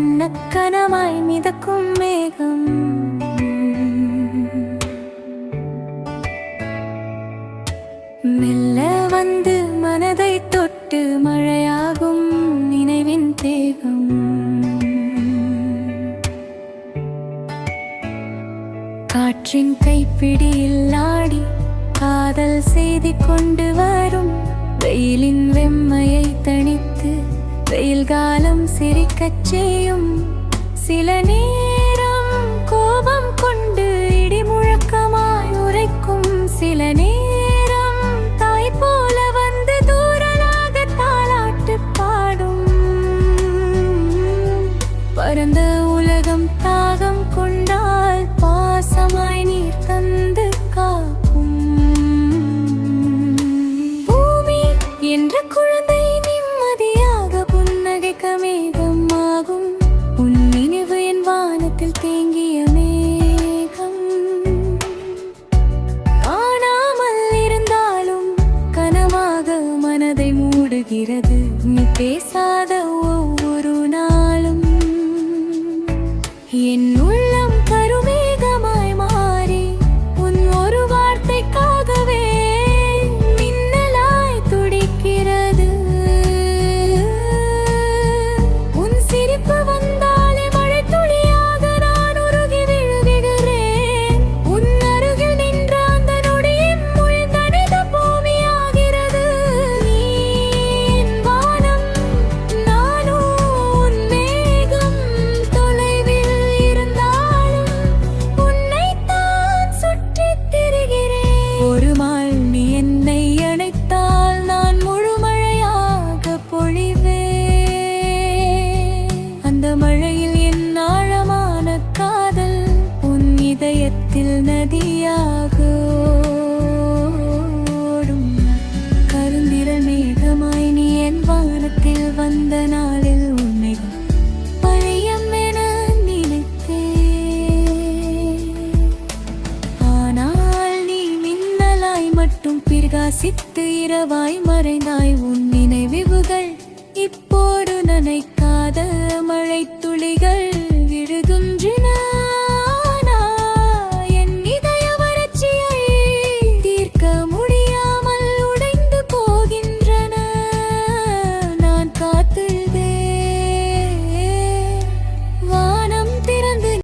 வண்ணக்கனமாய் மிதக்கும் மேகம். மெல்ல வந்து மனதை தொட்டு மழையாகும் நினைவின் தேகம். காற்றின் கைப்பிடியில் ஆடி காதல் செய்தி கொண்டு வரும். வெயிலின் வெம்மையை தணித்து வெயில் காலம் சிரிக்கச் செய்யும். சில நேரம் கோபம் கொண்டு இடி முழக்கமாய் உரைக்கும். சில நேரம் தாய் போல வந்து தூரலாக தாலாட்டு பாடும். பரந்த உலகம் தாகம் கொண்டால் பாசமாய் நீர் தந்து காக்கும். பூமி என்ற குழந்தை நிம்மதியாக புன்னகைக்க மேகம் ஆகும். உன் நினைவு என் வானத்தில் தேங்கிய மேகம். காணாமல் இருந்தாலும் கனவாக மனதை மூடுகிறது நீ பேசாத ஒவ்வொரு நாளும். என் உள்ளம் கருமேகமாய் மாறி உன் ஒரு வார்த்தைக்காகவே மின்னலாய் துடிக்கிறது. உன் சிரிப்பு வந்தாலே மழை துளியாக நான் உருகி விழுகிறேன். உன் அருகில் நின்ற அந்த நொடியின் முழுதனித பூமியாகிறது. நீ என் வானம், நானோ உன் மேகம். தொலைவில் இருந்தாலும் உன்னைத்தான் சுற்றித் திரிகிறேன். ஒரு நாள் நீ என்னை அணைத்தால் நான் முழு மழையாக பொழிவேன். அந்த மழையில் என் ஆழமான காதல் உன் இதயத்தில் நதியாக ஓடும். கருந்திரள் மேகமாய் நீ என் வானத்தில் வந்த நாளில் உன்னை பழையம் என நினைத்தேன். ஆனால் நீ மின்னலாய் மட்டும் பிரகாசித்து இரவாய் மறைந்தாய். உன் நினைவுகள் இப்போது நனைக்காத மழை